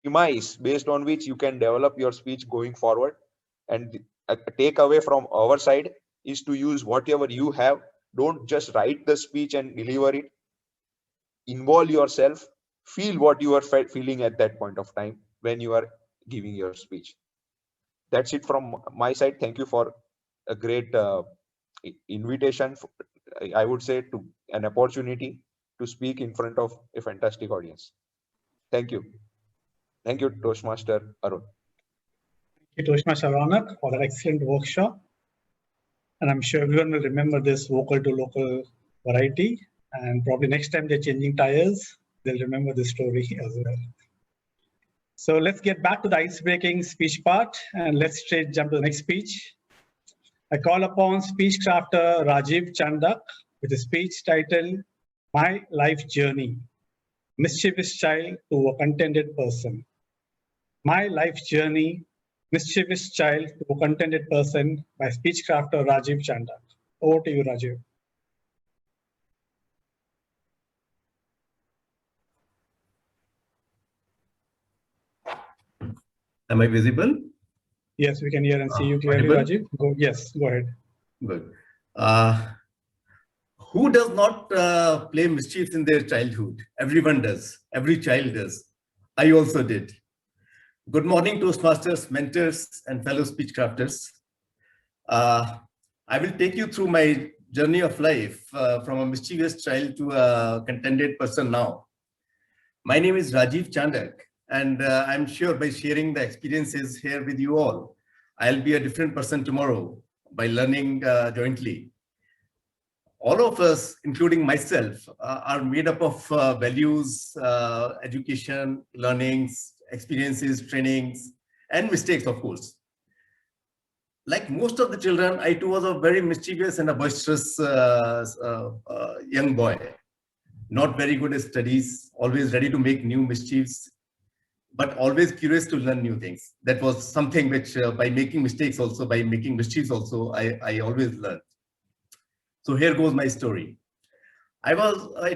premise based on which you can develop your speech going forward. And a takeaway from our side is to use whatever you have. Don't just write the speech and deliver it. Involve yourself, feel what you are feeling at that point of time when you are giving your speech. That's it from my side. Thank you for a great invitation, I would say, to an opportunity to speak in front of a fantastic audience. Thank you. Thank you, Toastmaster Arun. Thank you, Toastmaster Ronak, for that excellent workshop. And I'm sure everyone will remember this vocal to local variety. And probably next time they're changing tires, they'll remember this story as well. So let's get back to the ice-breaking speech part, and let's straight jump to the next speech. I call upon speech crafter Rajiv Chandak with a speech titled My Life Journey, Mischievous Child to a Contented Person. My Life Journey, Mischievous Child to a Contented Person by speech crafter Rajiv Chandak. Over to you, Rajiv. Am I visible? Yes, we can hear and see you clearly, Rajiv. Yes, go ahead. Good. Who does not play mischiefs in their childhood? Everyone does. Every child does. I also did. Good morning, Toastmasters, mentors, and fellow speech crafters. I will take you through my journey of life from a mischievous child to a contented person now. My name is Rajiv Chandak, and I'm sure by sharing the experiences here with you all, I'll be a different person tomorrow by learning jointly. All of us, including myself, are made up of values, education, learnings, experiences, trainings, and mistakes, of course. Like most of the children, I too was a very mischievous and a boisterous young boy. Not very good at studies, always ready to make new mischiefs, but always curious to learn new things. That was something which by making mistakes also, by making mischiefs also, I always learned. So here goes my story. It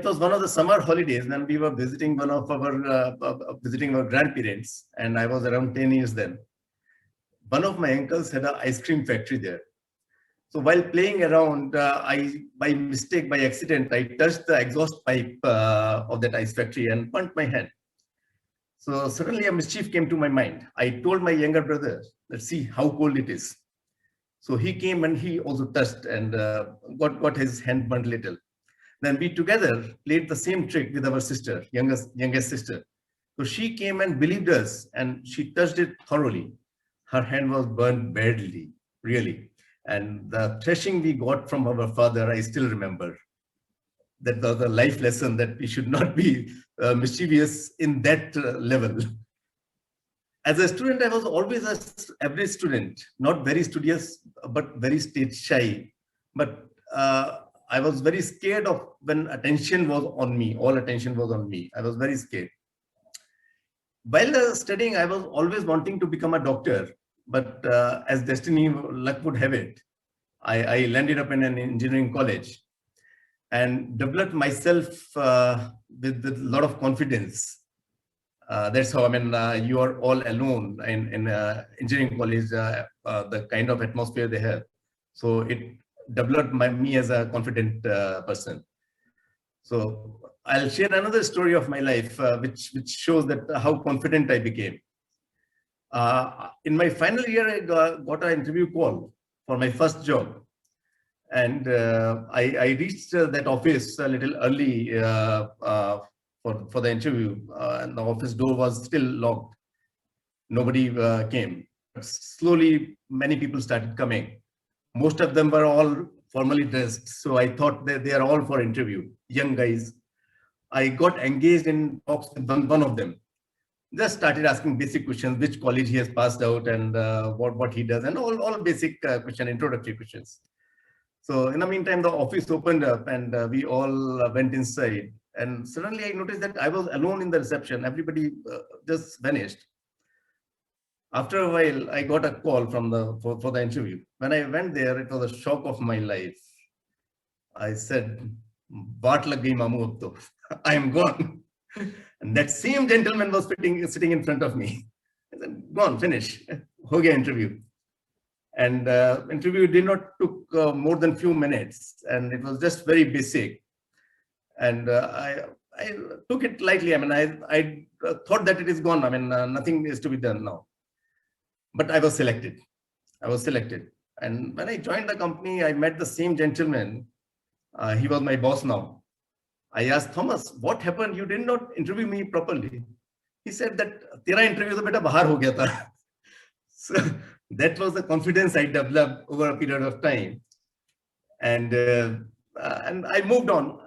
was one of the summer holidays when we were visiting one of our, visiting our grandparents, and I was around 10 years then. One of my uncles had an ice cream factory there. So while playing around, by mistake, by accident, I touched the exhaust pipe of that ice factory and burnt my hand. So suddenly a mischief came to my mind. I told my younger brother, let's see how cold it is. So he came and he also touched and got his hand burnt little. Then we together played the same trick with our sister, youngest sister. So she came and believed us and she touched it thoroughly. Her hand was burnt badly, really. And the thrashing we got from our father, I still remember. That was a life lesson that we should not be mischievous in that level. As a student, I was always an average student, not very studious, but very stage shy. But I was very scared of when attention was on me, all attention was on me. I was very scared. While studying, I was always wanting to become a doctor, but as destiny, luck would have it, I landed up in an engineering college and developed myself with a lot of confidence. That's how, I mean, you are all alone in engineering college, the kind of atmosphere they have. So it developed me as a confident person. So I'll share another story of my life, which shows that how confident I became. In my final year, I got an interview call for my first job. And I reached that office a little early for the interview, and the office door was still locked. Nobody came. Slowly, many people started coming. Most of them were all formally dressed. So I thought that they are all for interview, young guys. I got engaged in talks with one of them. Just started asking basic questions, which college he has passed out and what he does, and all basic question, introductory questions. So in the meantime, the office opened up and we all went inside. And suddenly I noticed that I was alone in the reception. Everybody just vanished. After a while, I got a call from for the interview. When I went there, it was a shock of my life. I said, "Baat lag gayi mamu ab to. I am gone." And that same gentleman was sitting in front of me. I said, go on, finish. Ho gaya interview. And interview did not took more than few minutes, and it was just very basic. And I took it lightly. I mean, I thought that it is gone. I mean, nothing is to be done now. But I was selected. I was selected. And when I joined the company, I met the same gentleman. He was my boss now. I asked Thomas, what happened? You did not interview me properly. He said that tera interview to beta bahar ho gaya tha. So that was the confidence I developed over a period of time. And I moved on.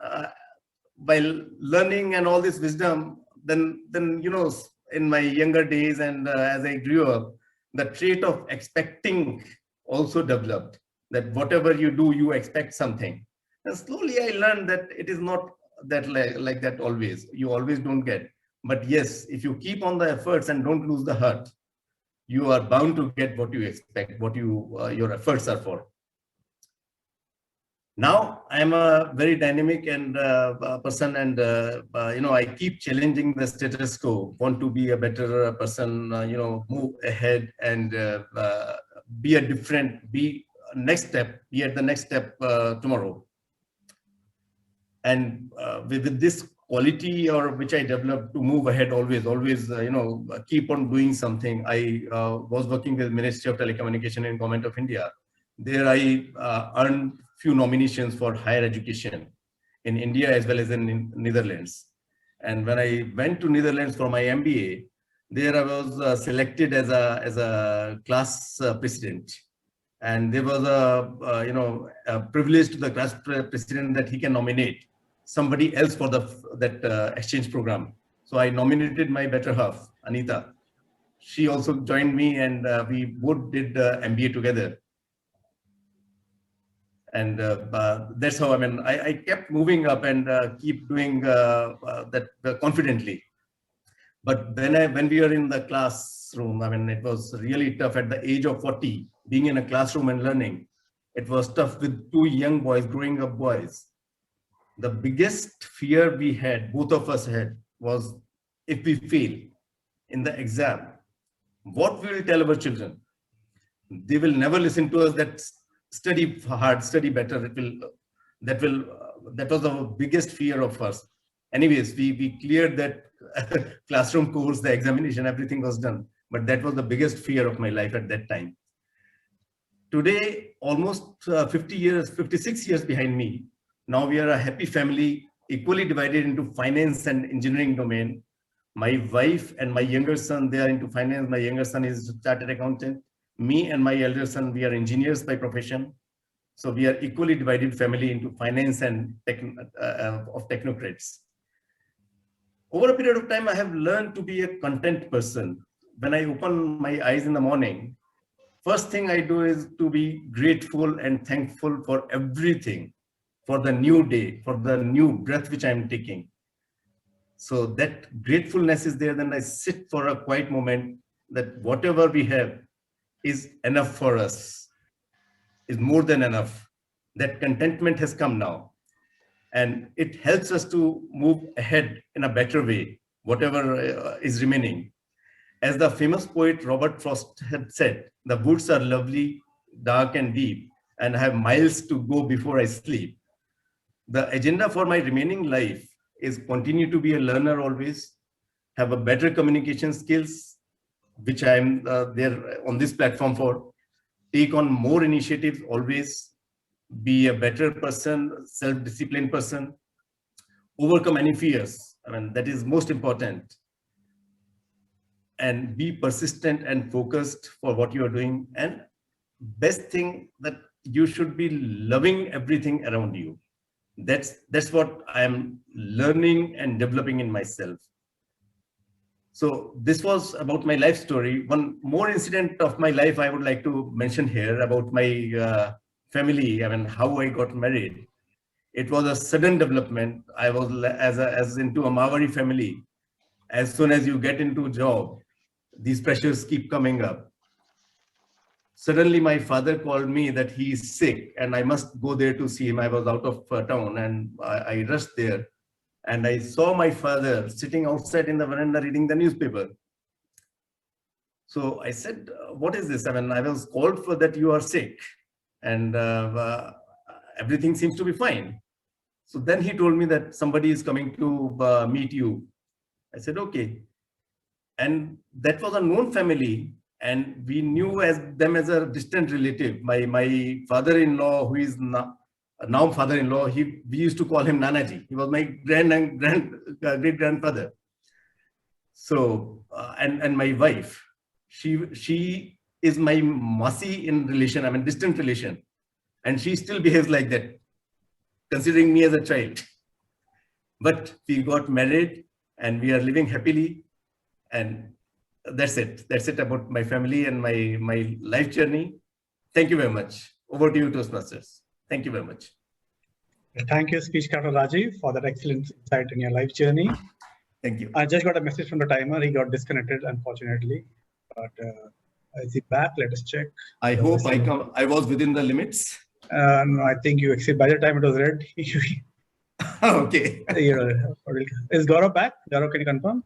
While learning and all this wisdom, then you know, in my younger days and as I grew up, the trait of expecting also developed, that whatever you do, you expect something. And slowly I learned that it is not that like that always. You always don't get. But yes, if you keep on the efforts and don't lose the heart, you are bound to get what you expect, what your efforts are for. Now I am a very dynamic and person, and you know, I keep challenging the status quo. Want to be a better person, you know, move ahead and be a different, be next step, be at the next step tomorrow. And with this quality, or which I developed to move ahead always, you know, keep on doing something. I was working with Ministry of Telecommunication and Government of India. There I earned few nominations for higher education in India as well as in Netherlands. And when I went to Netherlands for my MBA, there I was selected as a class president. And there was a privilege to the class president that he can nominate somebody else for that exchange program. So I nominated my better half, Anita. She also joined me, and we both did MBA together. And that's how, I mean, I kept moving up and keep doing that confidently. But when we were in the classroom, I mean, it was really tough at the age of 40, being in a classroom and learning. It was tough with two young boys, growing up boys. The biggest fear we had, both of us had, was if we fail in the exam, what we will tell our children? They will never listen to us that study hard, study better. That was our biggest fear of us. Anyways, we cleared that classroom course, the examination, everything was done. But that was the biggest fear of my life at that time. Today, almost 56 years behind me, now we are a happy family, equally divided into finance and engineering domain. My wife and my younger son, they are into finance. My younger son is a chartered accountant. Me and my elder son, we are engineers by profession. So we are equally divided family into finance and of technocrats. Over a period of time, I have learned to be a content person. When I open my eyes in the morning, first thing I do is to be grateful and thankful for everything, for the new day, for the new breath which I am taking. So that gratefulness is there. Then I sit for a quiet moment, that whatever we have is enough for us, is more than enough. That contentment has come now. And it helps us to move ahead in a better way, whatever is remaining. As the famous poet Robert Frost had said, the woods are lovely, dark and deep, and I have miles to go before I sleep. The agenda for my remaining life is continue to be a learner always, have a better communication skills, which I am there on this platform for, take on more initiatives always, be a better person, self-disciplined person, overcome any fears. I mean, that is most important. And be persistent and focused for what you are doing. And best thing, that you should be loving everything around you. That's what I am learning and developing in myself. So this was about my life story. One more incident of my life I would like to mention here about my family. I mean, how I got married. It was a sudden development. I was as into a Maori family. As soon as you get into a job, these pressures keep coming up. Suddenly, my father called me that he is sick and I must go there to see him. I was out of town and I rushed there. and I saw my father sitting outside in the veranda reading the newspaper. So I said, what is this? I mean, I was called for that you are sick and everything seems to be fine. So then he told me that somebody is coming to meet you. I said, okay. And that was a known family, and we knew them as a distant relative. My father-in-law, who is now father-in-law, we used to call him Nanaji. He was my great-grandfather. So, and my wife, she is my Masi in relation, I mean distant relation, and she still behaves like that, considering me as a child. But we got married and we are living happily, and that's it. That's it about my family and my life journey. Thank you very much. Over to you, Toastmasters. Thank you very much. Thank you, Speech Crafter Rajiv, for that excellent insight in your life journey. Thank you. I just got a message from the timer. He got disconnected, unfortunately. But is he back? Let us check. I hope I was within the limits. No, I think you exceeded. By the time it was red. Okay. Is Gaurav back? Gaurav, can you confirm?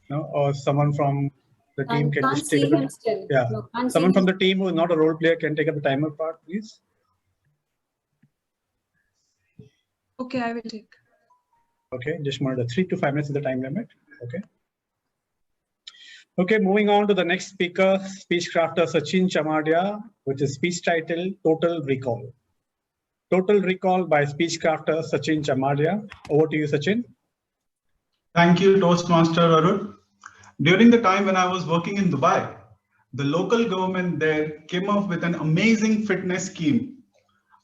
No, or someone from the team can just take it. Yeah, no, someone from the team who is not a role player can take up the timer part, please. Okay, I will take. Okay, just monitor 3 to 5 minutes is the time limit. Okay. Okay, moving on to the next speaker, speech crafter Sachin Chamadia, which is speech title Total Recall. Total Recall by speech crafter Sachin Chamadia. Over to you, Sachin. Thank you, Toastmaster Arun. During the time when I was working in Dubai, the local government there came up with an amazing fitness scheme.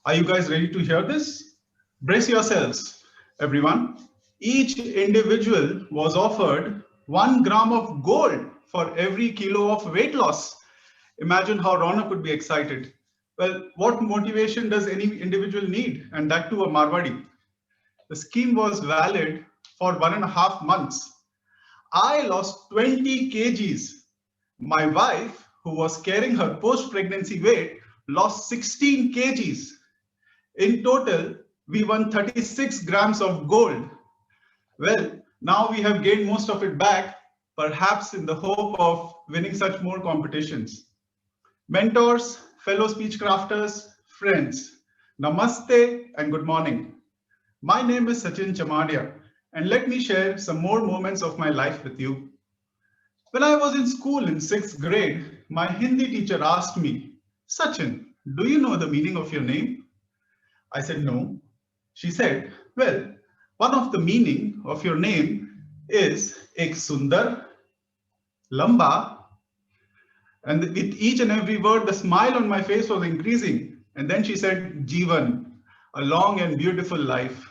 Are you guys ready to hear this? Brace yourselves, everyone. Each individual was offered 1 gram of gold for every kilo of weight loss. Imagine how Rona could be excited. Well, what motivation does any individual need? And that too a Marwadi. The scheme was valid for 1.5 months. I lost 20 kgs. My wife, who was carrying her post-pregnancy weight, lost 16 kgs. In total, we won 36 grams of gold. Well, now we have gained most of it back, perhaps in the hope of winning such more competitions. Mentors, fellow speech crafters, friends, namaste and good morning. My name is Sachin Chamadia, and let me share some more moments of my life with you. When I was in school in 6th grade, my Hindi teacher asked me, Sachin, do you know the meaning of your name? I said, no. She said, well, one of the meaning of your name is Ek Sundar, Lamba, and with each and every word, the smile on my face was increasing. And then she said, Jeevan, a long and beautiful life.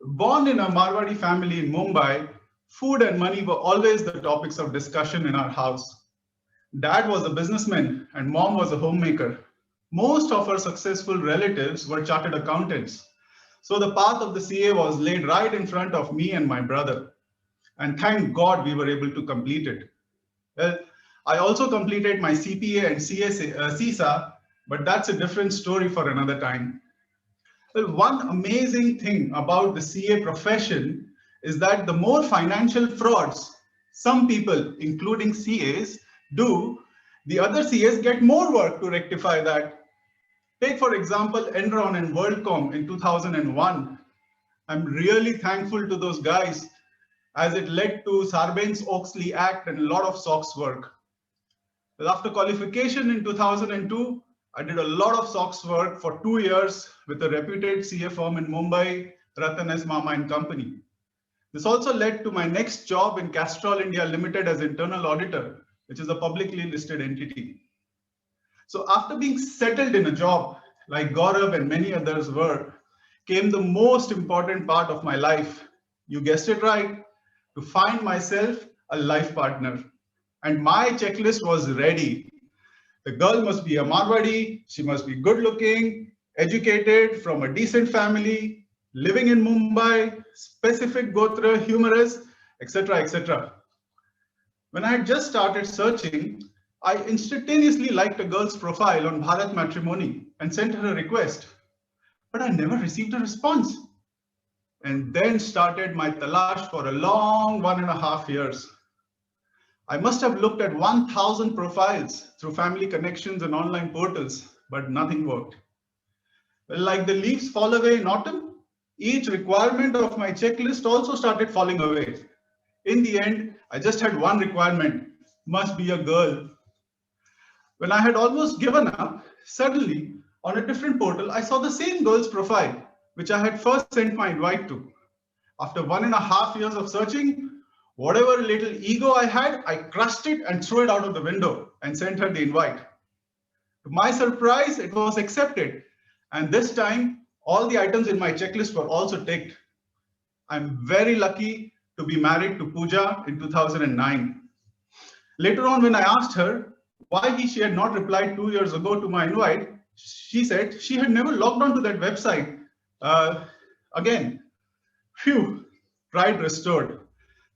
Born in a Marwadi family in Mumbai, food and money were always the topics of discussion in our house. Dad was a businessman and mom was a homemaker. Most of our successful relatives were chartered accountants. So the path of the CA was laid right in front of me and my brother. And thank God we were able to complete it. Well, I also completed my CPA and CISA, but that's a different story for another time. Well, one amazing thing about the CA profession is that the more financial frauds some people, including CAs, do, the other CAs get more work to rectify that. Take, for example, Enron and WorldCom in 2001. I'm really thankful to those guys as it led to Sarbanes-Oxley Act and a lot of SOX work. Well, after qualification in 2002, I did a lot of SOX work for 2 years with a reputed CA firm in Mumbai, Ratan S. Mama and Company. This also led to my next job in Castrol India Limited as internal auditor, which is a publicly listed entity. So after being settled in a job like Gaurav and many others were, came the most important part of my life. You guessed it right, to find myself a life partner. And my checklist was ready. The girl must be a Marwadi, she must be good looking, educated, from a decent family, living in Mumbai, specific Gotra, humorous, etc., etc. When I had just started searching, I instantaneously liked a girl's profile on Bharat Matrimony and sent her a request. but I never received a response. And then started my talash for a long 1.5 years. I must have looked at 1,000 profiles through family connections and online portals, but nothing worked. Well, like the leaves fall away in autumn, each requirement of my checklist also started falling away. In the end, I just had one requirement: must be a girl. When I had almost given up, suddenly on a different portal, I saw the same girl's profile, which I had first sent my invite to. After 1.5 years of searching, whatever little ego I had, I crushed it and threw it out of the window and sent her the invite. To my surprise, it was accepted. And this time, all the items in my checklist were also ticked. I'm very lucky to be married to Pooja in 2009. Later on, when I asked her why she had not replied 2 years ago to my invite, she said she had never logged on to that website. Again, phew, pride restored.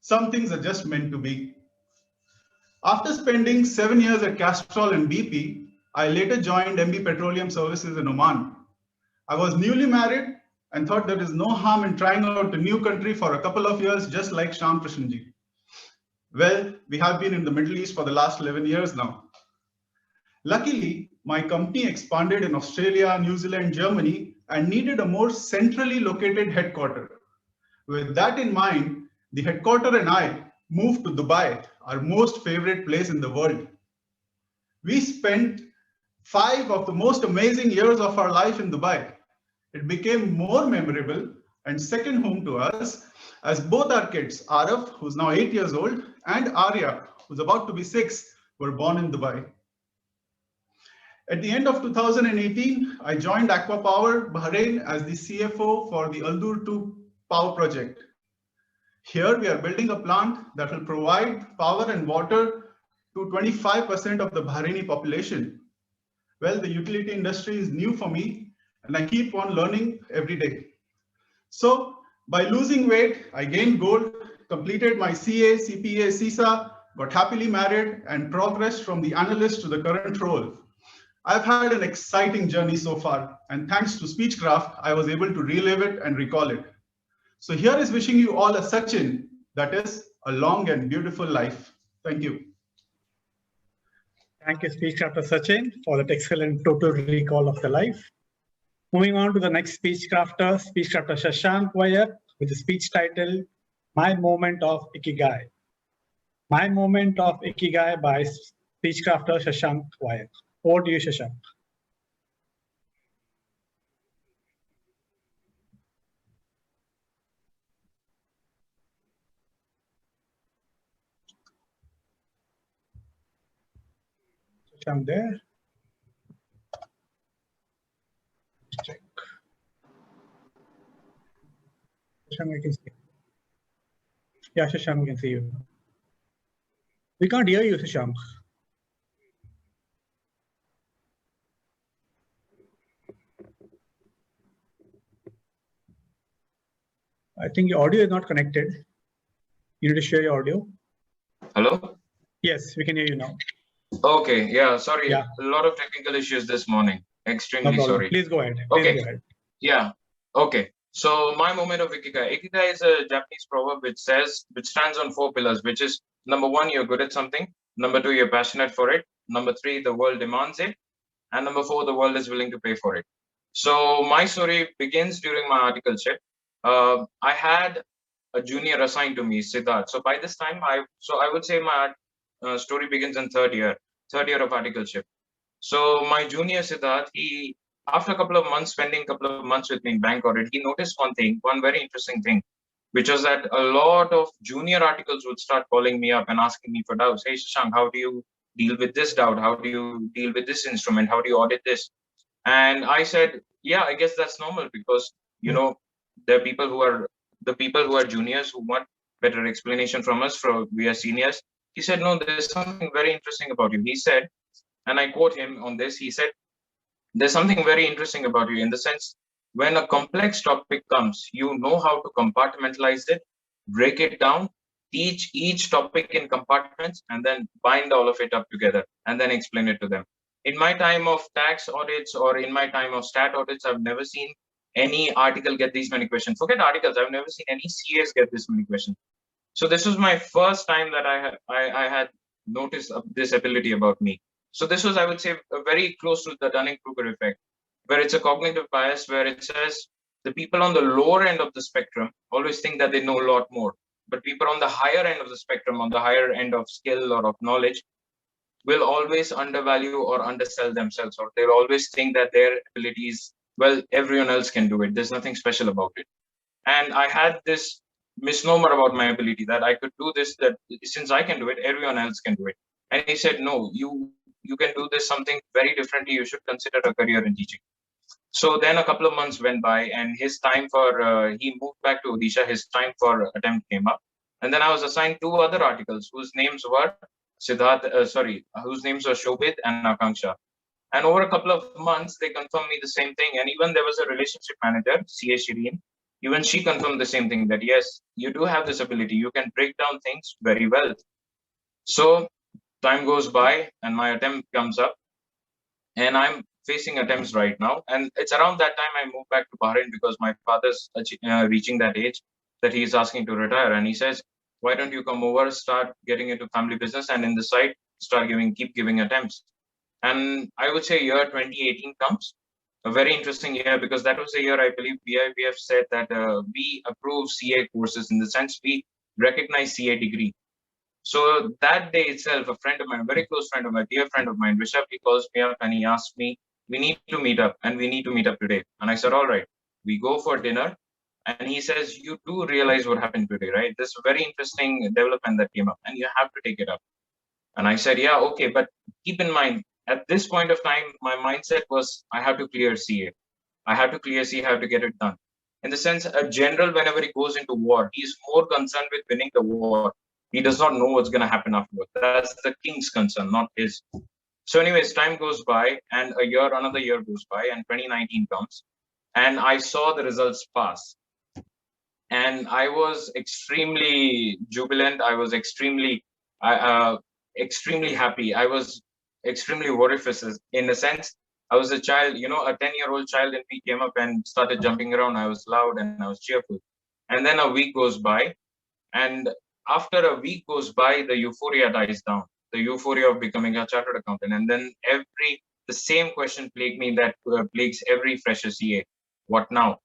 Some things are just meant to be. After spending 7 years at Castrol and BP, I later joined MB Petroleum Services in Oman. I was newly married and thought there is no harm in trying out a new country for a couple of years, just like Shyam Krishnji. Well, we have been in the Middle East for the last 11 years now. Luckily, my company expanded in Australia, New Zealand, Germany, and needed a more centrally located headquarters. With that in mind, the headquarters and I moved to Dubai, our most favorite place in the world. We spent 5 of the most amazing years of our life in Dubai. It became more memorable and second home to us as both our kids, Araf, who's now 8 years old, and Arya, who's about to be 6, were born in Dubai. At the end of 2018, I joined Aqua Power Bahrain as the CFO for the Aldur 2 power project. Here we are building a plant that will provide power and water to 25% of the Bahraini population. Well, the utility industry is new for me and I keep on learning every day. So by losing weight, I gained gold, completed my CA, CPA, CISA, got happily married and progressed from the analyst to the current role. I've had an exciting journey so far, and thanks to Speechcraft, I was able to relive it and recall it. So here is wishing you all a Sachin, that is a long and beautiful life. Thank you. Thank you, Speechcrafter Sachin, for that excellent total recall of the life. Moving on to the next Speechcrafter Shashank Vayak, with the speech title, My Moment of Ikigai. My Moment of Ikigai by Speechcrafter Shashank Vayak. Over to you, Shashank. Shashank there? Check. Shashank, I can see. Yeah, Shashank, we can see you. We can't hear you, Shashank. I think your audio is not connected. You need to share your audio. Hello? Yes, we can hear you now. Okay, yeah, sorry. Yeah. A lot of technical issues this morning. Extremely No problem. sorry. Please go ahead. Please Okay. go ahead. Yeah. Okay. So my moment of Ikigai. Ikigai is a Japanese proverb which stands on 4 pillars, which is number 1, you're good at something. Number 2, you're passionate for it. Number 3, the world demands it. And number 4, the world is willing to pay for it. So my story begins during my articleship. I had a junior assigned to me, Siddharth. So by this time, I would say my story begins in third year of articleship. So my junior Siddharth, after a couple of months, spending a couple of months with me in bank audit, he noticed one very interesting thing, which was that a lot of junior articles would start calling me up and asking me for doubts. Hey, Shashank, how do you deal with this doubt? How do you deal with this instrument? How do you audit this? And I said, yeah, I guess that's normal because, there are people who are juniors who want better explanation from us, we are seniors. He said, no, there's something very interesting about you. He said, and I quote him on this, he said, there's something very interesting about you in the sense, when a complex topic comes, you know how to compartmentalize it, break it down, teach each topic in compartments, and then bind all of it up together and then explain it to them. In my time of tax audits or in my time of stat audits, I've never seen any article get these many questions. Forget articles. I've never seen any CAs get this many questions. So this was my first time that I had noticed this ability about me. So this was, I would say, very close to the Dunning-Kruger effect, where it's a cognitive bias, where it says the people on the lower end of the spectrum always think that they know a lot more. But people on the higher end of the spectrum, on the higher end of skill or of knowledge, will always undervalue or undersell themselves, or they'll always think that their abilities, well, everyone else can do it. There's nothing special about it. And I had this misnomer about my ability that I could do this, that since I can do it, everyone else can do it. And he said, no, you can do this something very differently. You should consider a career in teaching. So then a couple of months went by, and his time for, he moved back to Odisha, his time for attempt came up. And then I was assigned 2 other articles whose names were whose names were Shobit and Akanksha. And over a couple of months, they confirmed me the same thing. And even there was a relationship manager, CA Shireen, even she confirmed the same thing, that yes, you do have this ability. You can break down things very well. So time goes by and my attempt comes up, and I'm facing attempts right now. And it's around that time I moved back to Bahrain, because my father's reaching that age that he's asking to retire. And he says, why don't you come over, start getting into family business, and in the side, keep giving attempts. And I would say year 2018 comes, a very interesting year, because that was the year I believe BIBF said that we approve CA courses, in the sense we recognize CA degree. So that day itself, a friend of mine, a very close friend of mine, dear friend of mine, Rishabh, he calls me up and he asked me, we need to meet up, and we need to meet up today. And I said, all right, we go for dinner. And he says, you do realize what happened today, right? This very interesting development that came up, and you have to take it up. And I said, yeah, okay, but keep in mind, at this point of time, my mindset was, I have to clear CA. I have to clear CA, I have to get it done. In the sense, a general, whenever he goes into war, he's more concerned with winning the war. He does not know what's going to happen afterwards. That's the king's concern, not his. So anyways, time goes by, and another year goes by, and 2019 comes, and I saw the results pass. And I was extremely jubilant. I was extremely happy. I was extremely vociferous, in a sense. I was a child, a 10-year-old child in me came up and started jumping around. I was loud and I was cheerful. And then a week goes by. And after a week goes by, the euphoria dies down, the euphoria of becoming a chartered accountant. And then the same question plagued me that plagues every fresher CA. What now?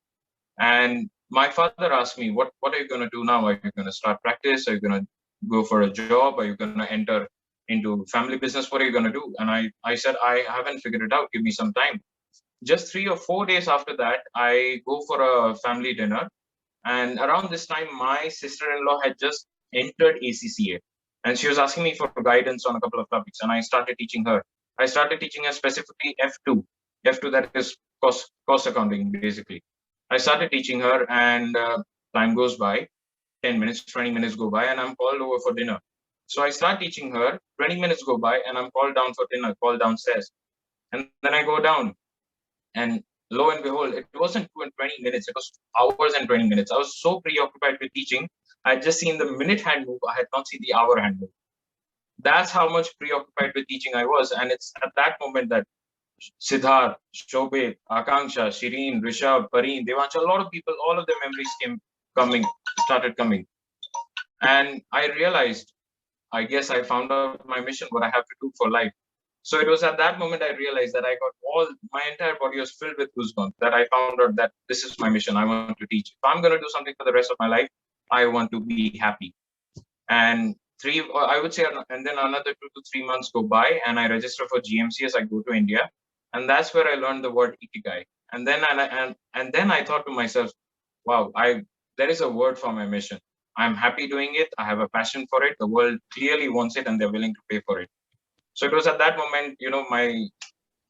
And my father asked me, what are you going to do now? Are you going to start practice? Are you going to go for a job? Are you going to enter into family business? What are you going to do? And I said, I haven't figured it out. Give me some time. Just 3 or 4 days after that, I go for a family dinner. And around this time, my sister-in-law had just entered ACCA. And she was asking me for guidance on a couple of topics. And I started teaching her. I started teaching her specifically F2. F2, that is cost accounting, basically. I started teaching her, and time goes by, 10 minutes, 20 minutes go by, and I'm called over for dinner. So I start teaching her, 20 minutes go by, and I'm called down for dinner, called downstairs. And then I go down, and lo and behold, it wasn't 20 minutes, it was hours and 20 minutes. I was so preoccupied with teaching, I had just seen the minute hand move, I had not seen the hour hand move. That's how much preoccupied with teaching I was. And it's at that moment that Siddharth, Shobit, Akanksha, Shireen, Rishabh, Pareen, Devansh, a lot of people, all of their memories started coming. And I realized, I guess I found out my mission, what I have to do for life. So it was at that moment I realized that I got my entire body was filled with goosebumps, that I found out that this is my mission. I want to teach. If I'm going to do something for the rest of my life, I want to be happy. And I would say, and then another 2 to 3 months go by, and I register for GMCS. I go to India. And that's where I learned the word Ikigai. And then I thought to myself, wow, there is a word for my mission. I'm happy doing it. I have a passion for it. The world clearly wants it, and they're willing to pay for it. So it was at that moment,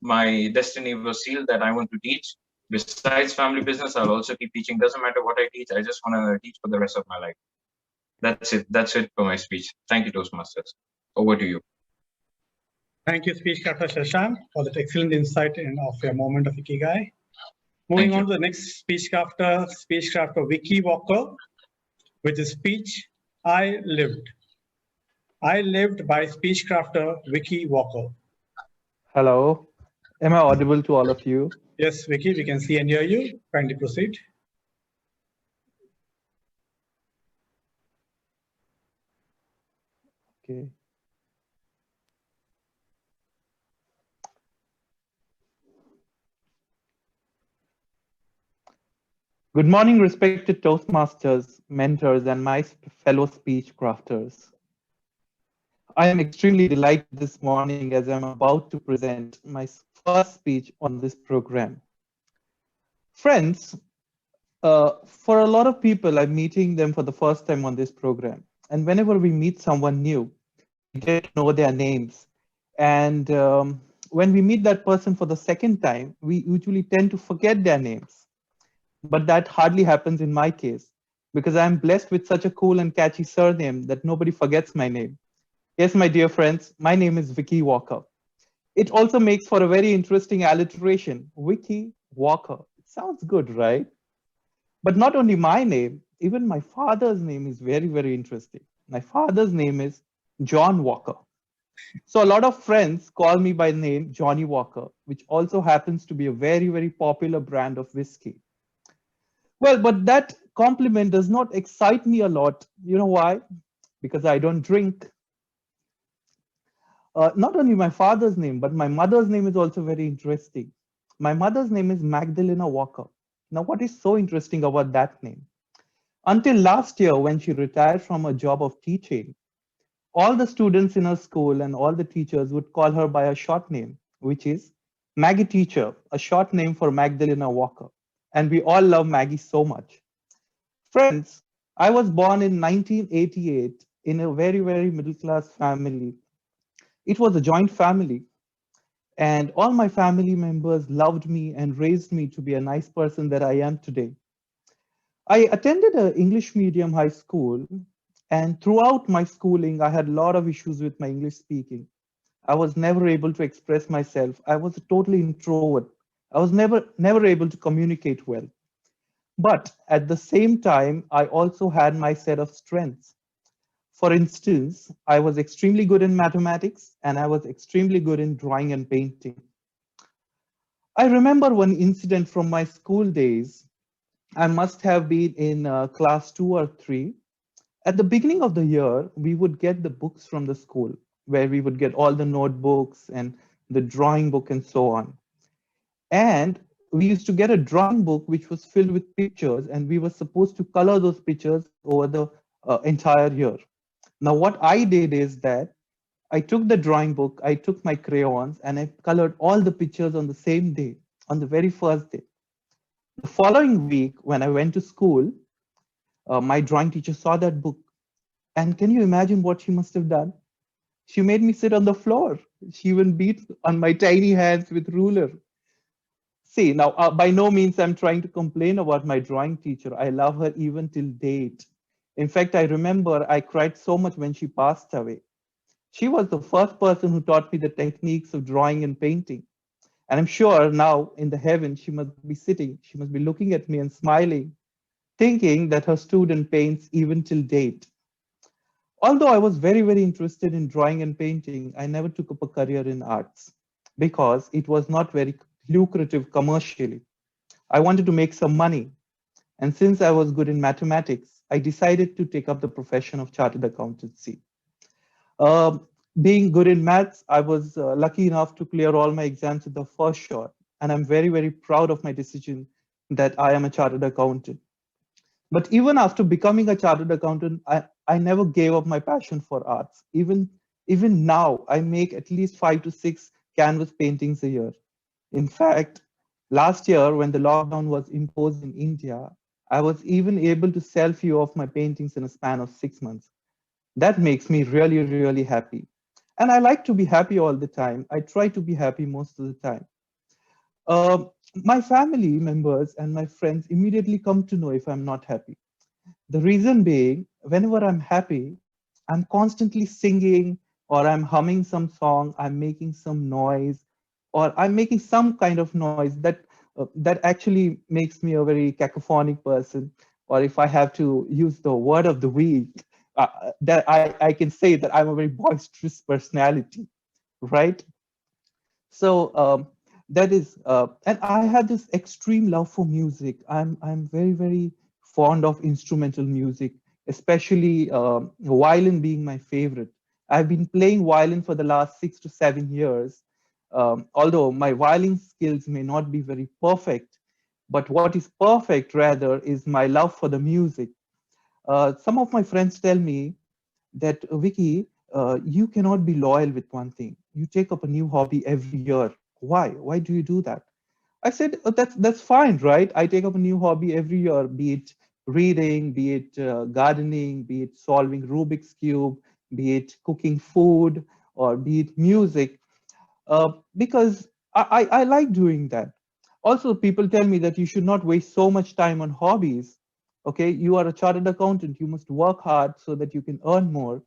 my destiny was sealed that I want to teach. Besides family business, I'll also keep teaching. Doesn't matter what I teach. I just want to teach for the rest of my life. That's it. That's it for my speech. Thank you, Toastmasters. Over to you. Thank you, Speech Crafter Shashank, for that excellent insight of your moment of Ikigai. Moving on to the next speech crafter Vicky Walker, with the speech, I Lived. I Lived by speech crafter Vicky Walker. Hello, am I audible to all of you? Yes, Vicky, we can see and hear you. Kindly proceed. Okay. Good morning, respected Toastmasters, mentors, and my fellow speech crafters. I am extremely delighted this morning as I'm about to present my first speech on this program. Friends, for a lot of people, I'm meeting them for the first time on this program. And whenever we meet someone new, we get to know their names. And when we meet that person for the second time, we usually tend to forget their names. But that hardly happens in my case, because I'm blessed with such a cool and catchy surname that nobody forgets my name. Yes, my dear friends, my name is Vicky Walker. It also makes for a very interesting alliteration, Vicky Walker. It sounds good, right? But not only my name, even my father's name is very, very interesting. My father's name is John Walker. So a lot of friends call me by name Johnny Walker, which also happens to be a very, very popular brand of whiskey. Well, but that compliment does not excite me a lot. You know why? Because I don't drink. Not only my father's name, but my mother's name is also very interesting. My mother's name is Magdalena Walker. Now, what is so interesting about that name? Until last year, when she retired from her job of teaching, all the students in her school and all the teachers would call her by a short name, which is Maggie Teacher, a short name for Magdalena Walker. And we all love Maggie so much. Friends, I was born in 1988 in a very, very middle class family. It was a joint family. And all my family members loved me and raised me to be a nice person that I am today. I attended an English medium high school, and throughout my schooling, I had a lot of issues with my English speaking. I was never able to express myself. I was a totally introvert. I was never able to communicate well. But at the same time, I also had my set of strengths. For instance, I was extremely good in mathematics and I was extremely good in drawing and painting. I remember one incident from my school days. I must have been in class 2 or 3. At the beginning of the year, we would get the books from the school where we would get all the notebooks and the drawing book and so on. And we used to get a drawing book which was filled with pictures, and we were supposed to color those pictures over the entire year. Now, what I did is that I took the drawing book, I took my crayons, and I colored all the pictures on the same day, on the very first day. The following week, when I went to school, my drawing teacher saw that book. And can you imagine what she must have done? She made me sit on the floor. She even beat on my tiny hands with ruler. See, now, by no means I'm trying to complain about my drawing teacher. I love her even till date. In fact, I remember I cried so much when she passed away. She was the first person who taught me the techniques of drawing and painting. And I'm sure now in the heaven, she must be sitting, she must be looking at me and smiling, thinking that her student paints even till date. Although I was very, very interested in drawing and painting, I never took up a career in arts because it was not very lucrative commercially. I wanted to make some money. And since I was good in mathematics, I decided to take up the profession of chartered accountancy. Being good in maths, I was lucky enough to clear all my exams with the first shot. And I'm very, very proud of my decision that I am a chartered accountant. But even after becoming a chartered accountant, I never gave up my passion for arts. Even now, I make at least 5 to 6 canvas paintings a year. In fact, last year when the lockdown was imposed in India, I was even able to sell few of my paintings in a span of 6 months. That makes me really, really happy. And I like to be happy all the time. I try to be happy most of the time. My family members and my friends immediately come to know if I'm not happy. The reason being, whenever I'm happy, I'm constantly singing or I'm humming some song, I'm making some noise, or I'm making some kind of noise that actually makes me a very cacophonic person. Or if I have to use the word of the week, that I can say that I'm a very boisterous personality, right? So That is, and I had this extreme love for music. I'm very, very fond of instrumental music, especially violin being my favorite. I've been playing violin for the last 6 to 7 years. Although my violin skills may not be very perfect, but what is perfect rather is my love for the music. Some of my friends tell me that, Vicky, you cannot be loyal with one thing. You take up a new hobby every year. Why? Why do you do that? I said, that's fine, right? I take up a new hobby every year, be it reading, be it gardening, be it solving Rubik's Cube, be it cooking food, or be it music, because I like doing that. Also, people tell me that you should not waste so much time on hobbies. Okay, you are a chartered accountant, you must work hard so that you can earn more.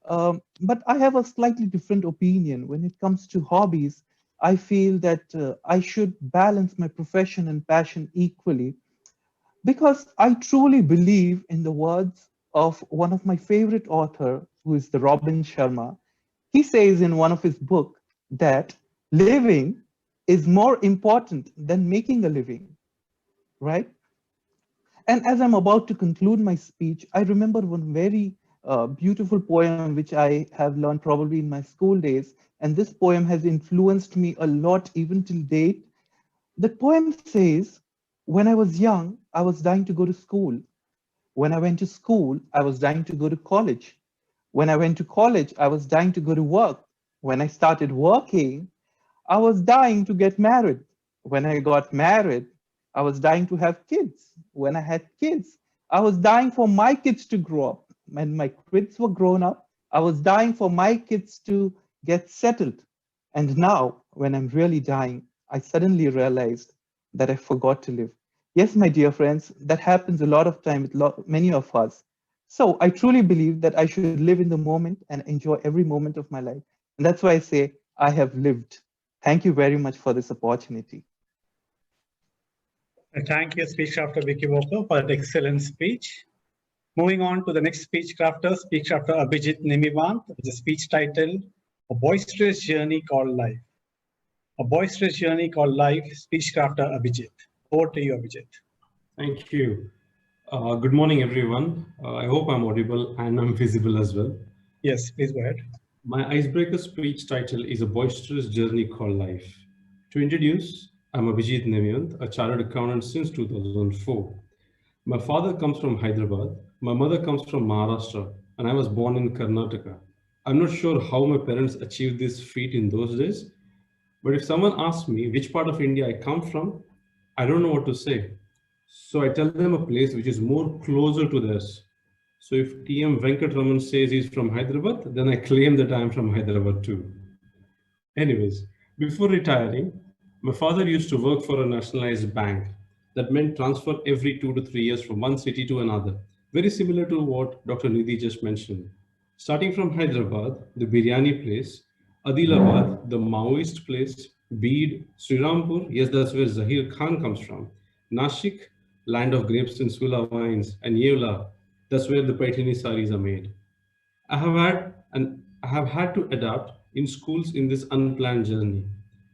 But I have a slightly different opinion. When it comes to hobbies, I feel that I should balance my profession and passion equally, because I truly believe in the words of one of my favorite author, who is the Robin Sharma. He says in one of his book that living is more important than making a living, right? And as I'm about to conclude my speech, I remember one very beautiful poem which I have learned probably in my school days. And this poem has influenced me a lot even till date. The poem says, when I was young, I was dying to go to school. When I went to school, I was dying to go to college. When I went to college, I was dying to go to work. When I started working, I was dying to get married. When I got married, I was dying to have kids. When I had kids, I was dying for my kids to grow up. When my kids were grown up, I was dying for my kids to get settled. And now, when I'm really dying, I suddenly realized that I forgot to live. Yes, my dear friends, that happens a lot of time with many of us. So I truly believe that I should live in the moment and enjoy every moment of my life. And that's why I say I have lived. Thank you very much for this opportunity. Thank you, speech crafter Vicky Walker, for that excellent speech. Moving on to the next speech crafter Abhijit Nimivant, with the speech title, A Boisterous Journey Called Life. A Boisterous Journey Called Life, speech crafter Abhijit. Over to you, Abhijit. Thank you. Good morning, everyone. I hope I'm audible and I'm visible as well. Yes, please go ahead. My icebreaker speech title is A Boisterous Journey Called Life. To introduce, I'm Abhijit Nimivant, a chartered accountant since 2004. My father comes from Hyderabad, my mother comes from Maharashtra, and I was born in Karnataka. I'm not sure how my parents achieved this feat in those days, but if someone asks me which part of India I come from, I don't know what to say. So I tell them a place which is more closer to theirs. So if TM Venkatraman says he's from Hyderabad, then I claim that I'm from Hyderabad too. Anyways, before retiring, my father used to work for a nationalized bank. That meant transfer every 2 to 3 years from one city to another. Very similar to what Dr. Nidhi just mentioned. Starting from Hyderabad, the biryani place, Adilabad, the Maoist place, Beed, Srirampur, yes, that's where Zahir Khan comes from. Nashik, land of grapes and Sula wines, and Yevla, that's where the Paithani saris are made. I have had to adapt in schools in this unplanned journey.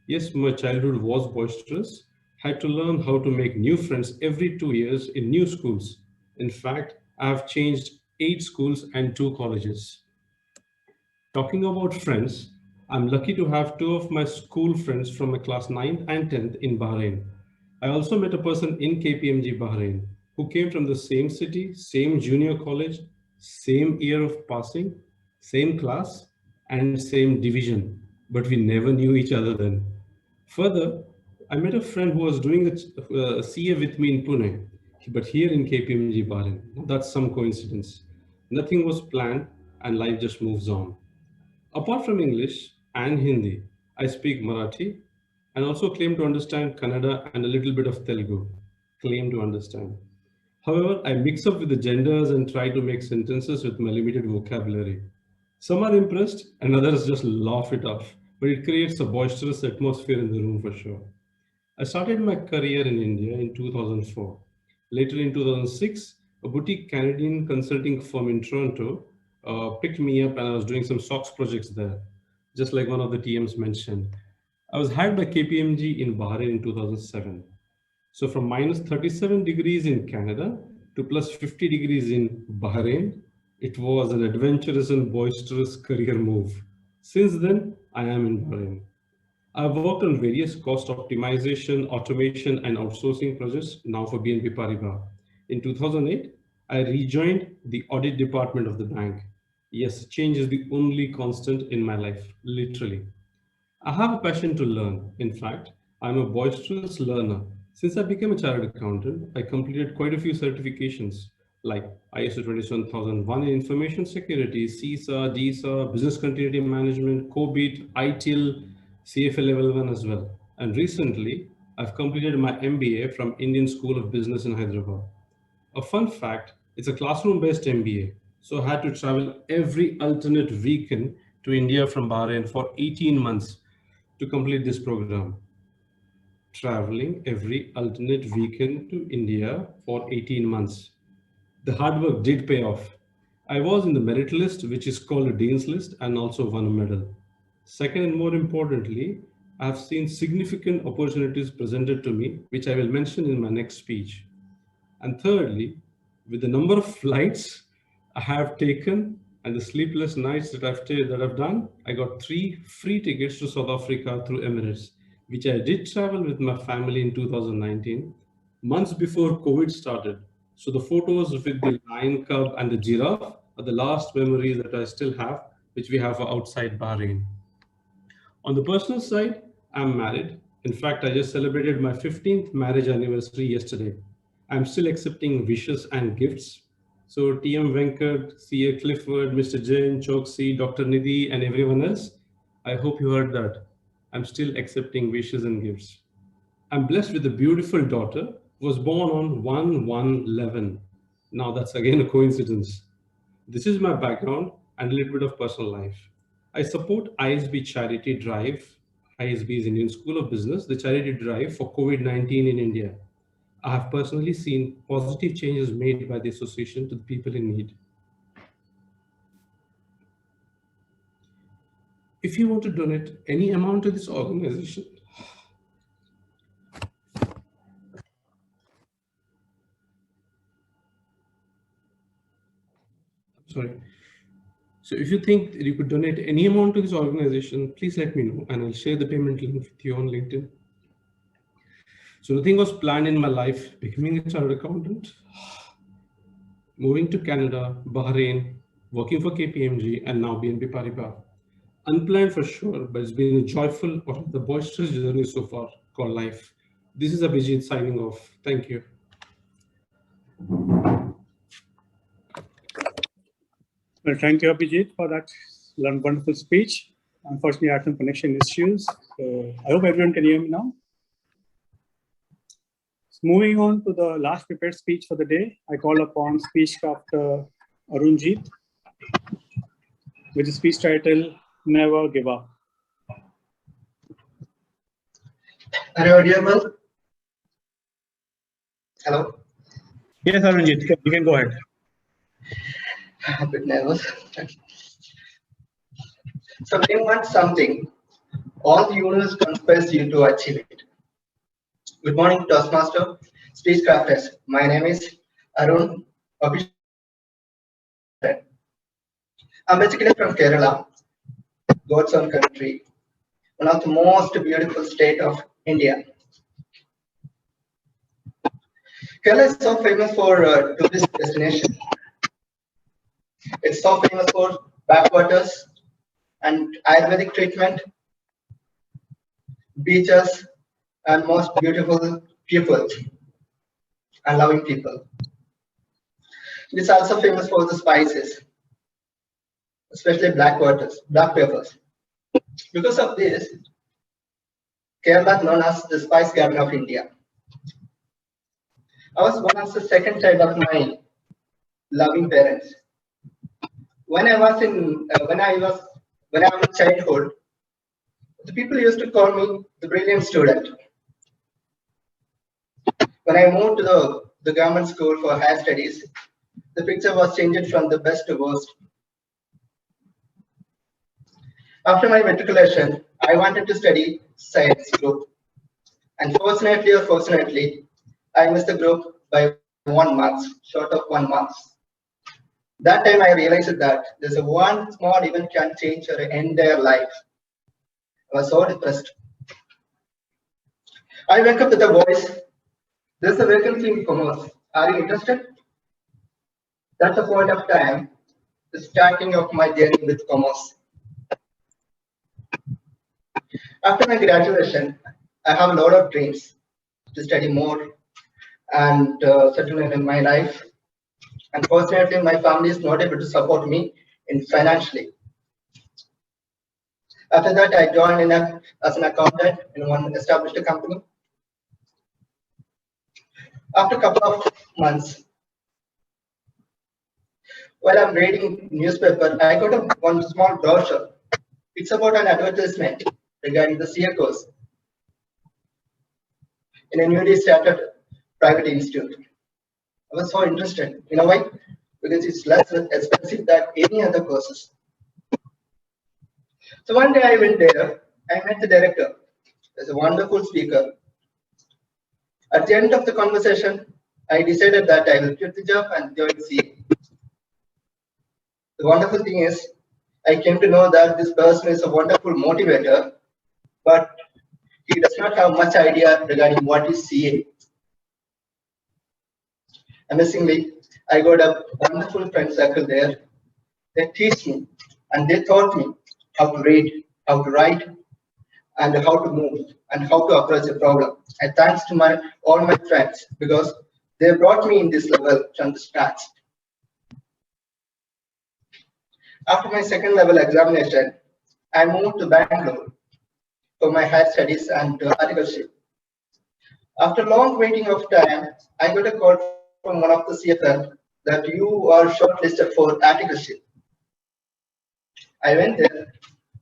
Yes, my childhood was boisterous. Had to learn how to make new friends every 2 years in new schools. In fact, I have changed 8 schools and 2 colleges. Talking about friends, I'm lucky to have 2 of my school friends from my class 9th and 10th in Bahrain. I also met a person in KPMG Bahrain who came from the same city, same junior college, same year of passing, same class, and same division, but we never knew each other then. Further, I met a friend who was doing a CA with me in Pune, but here in KPMG Bahrain. That's some coincidence. Nothing was planned and life just moves on. Apart from English and Hindi, I speak Marathi and also claim to understand Kannada and a little bit of Telugu. Claim to understand. However, I mix up with the genders and try to make sentences with my limited vocabulary. Some are impressed and others just laugh it off, but it creates a boisterous atmosphere in the room for sure. I started my career in India in 2004. Later in 2006, a boutique Canadian consulting firm in Toronto picked me up and I was doing some SOX projects there, just like one of the TMs mentioned. I was hired by KPMG in Bahrain in 2007. So from minus 37 degrees in Canada to plus 50 degrees in Bahrain, it was an adventurous and boisterous career move. Since then, I am in Bahrain. I've worked on various cost optimization, automation, and outsourcing projects now for BNP Paribas. In 2008, I rejoined the audit department of the bank. Yes, change is the only constant in my life, literally. I have a passion to learn. In fact, I'm a boisterous learner. Since I became a chartered accountant, I completed quite a few certifications like ISO 27001 in information security, CISA, DISA, business continuity management, COBIT, ITIL, CFA level 1 as well. And recently, I've completed my MBA from Indian School of Business in Hyderabad. A fun fact, it's a classroom-based MBA. So I had to travel every alternate weekend to India from Bahrain for 18 months to complete this program. Traveling every alternate weekend to India for 18 months. The hard work did pay off. I was in the merit list, which is called a Dean's List, and also won a medal. Second, and more importantly, I have seen significant opportunities presented to me, which I will mention in my next speech. And thirdly, with the number of flights I have taken and the sleepless nights that I've done, I got 3 free tickets to South Africa through Emirates, which I did travel with my family in 2019, months before COVID started. So the photos with the lion cub and the giraffe are the last memories that I still have, which we have outside Bahrain. On the personal side, I'm married. In fact, I just celebrated my 15th marriage anniversary yesterday. I'm still accepting wishes and gifts. So TM Venkat, CA Clifford, Mr. Jain, Choksi, Dr. Nidhi, and everyone else, I hope you heard that. I'm still accepting wishes and gifts. I'm blessed with a beautiful daughter who was born on 1/1/11. Now that's again a coincidence. This is my background and a little bit of personal life. I support ISB Charity Drive. ISB is Indian School of Business, the charity drive for COVID-19 in India. I have personally seen positive changes made by the association to the people in need. If you want to donate any amount to this organization, sorry. So if you think that you could donate any amount to this organization, please let me know and I'll share the payment link with you on LinkedIn. So nothing was planned in my life, becoming a chartered accountant, moving to Canada, Bahrain, working for KPMG, and now BNP Paribas. Unplanned for sure, but it's been a joyful or the boisterous journey so far called life. This is Abhijit signing off. Thank you. Well, thank you, Abhijit, for that wonderful speech. Unfortunately, I had some connection issues. So I hope everyone can hear me now. So moving on to the last prepared speech for the day, I call upon speech crafter Arunjit with the speech title, Never Give Up. Are you audible? Hello? Yes, Arunjit, you can go ahead. I'm a bit nervous. So when you want something, all the universe conspires you to achieve it. Good morning, Toastmaster, speech crafters. My name is Arun. I'm basically from Kerala, God's own country, one of the most beautiful state of India. Kerala is so famous for tourist destination. It's so famous for backwaters and Ayurvedic treatment, beaches, and most beautiful people and loving people. It is also famous for the spices, especially black peppers. Because of this, Kerala is known as the Spice Garden of India. I was born as the second child of my loving parents. When I was in childhood, the people used to call me the brilliant student. When I moved to the government school for higher studies, the picture was changed from the best to worst. After my matriculation, I wanted to study science group. And fortunately or fortunately, I missed the group by 1 month, short of 1 month. That time I realized that there's one small event can change your entire life. I was so depressed. I wake up with a voice, there's a vacancy in commerce. Are you interested? That's the point of time, the starting of my journey with commerce. After my graduation, I have a lot of dreams to study more and settle in my life. Unfortunately, my family is not able to support me financially. After that, I joined as an accountant in one established company. After a couple of months, while I'm reading newspaper, I got one small brochure. It's about an advertisement regarding the CA course in a newly started private institute. I was so interested. You know why? Because it's less expensive than any other courses. So one day I went there. I met the director. He's a wonderful speaker. At the end of the conversation, I decided that I will quit the job and join CA. The wonderful thing is, I came to know that this person is a wonderful motivator, but he does not have much idea regarding what is CA. Amazingly, I got a wonderful friend circle there. They teach me and they taught me how to read, how to write, and how to move, and how to approach a problem. And thanks to all my friends, because they brought me in this level from the scratch. After my second level examination, I moved to Bangalore for my higher studies and articleship. After long waiting of time, I got a call from one of the CFL that you are shortlisted for articleship. I went there.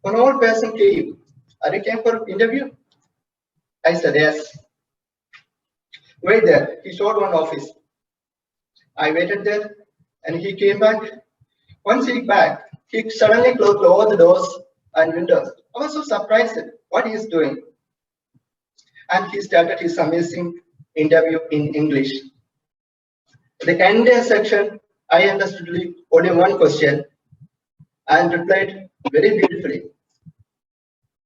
One old person came. Are you came for interview? I said yes. Wait there. He showed one office. I waited there and he came back. Once he back, he suddenly closed all the doors and windows. I was so surprised at what he is doing. And he started his amazing interview in English. The entire section, I understood only one question and replied very beautifully.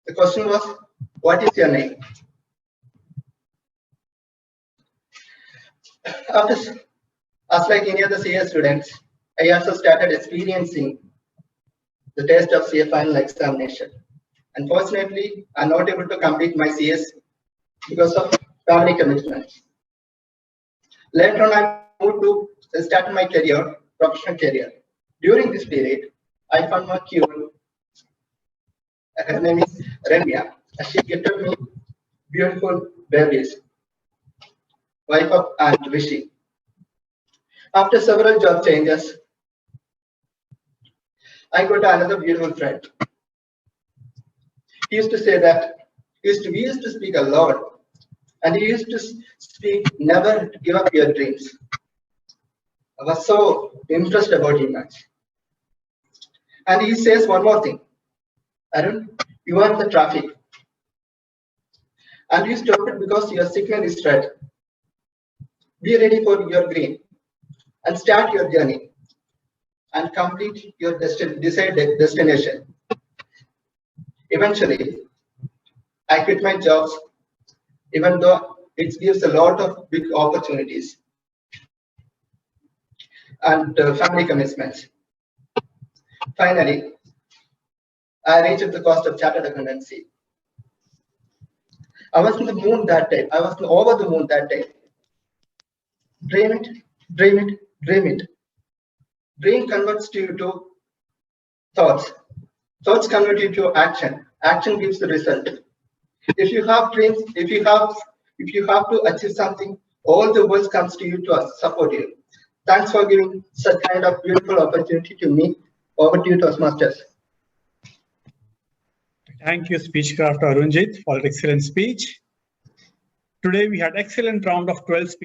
The question was, what is your name? After, as like any other CA students, I also started experiencing the taste of CA final examination. Unfortunately, I'm not able to complete my CS because of family commitments. Later on, I moved to start my career, professional career. During this period, I found my cure. Her name is Remya. She gifted me beautiful babies, wife of Aunt Rishi. After several job changes, I got another beautiful friend. He used to say that we used to speak a lot, and he used to speak, never give up your dreams. I was so impressed about him much. And he says one more thing. Arun, you are in the traffic. And you stopped it because your signal is red. Be ready for your green and start your journey and complete your desired destination. Eventually, I quit my jobs, even though it gives a lot of big opportunities and family commitments. Finally, I reached the cost of chartered accountancy. I was in the moon that day. I was over the moon that day. Dream it, dream it, dream it. Dream converts you to thoughts. Thoughts convert you to action. Action gives the result. If you have dreams, if you have to achieve something, all the world comes to you to support you. Thanks for giving such kind of beautiful opportunity to me. Over to you, Toastmasters. Thank you, Speechcraft Arunjit, for an excellent speech. Today we had excellent round of 12 speakers.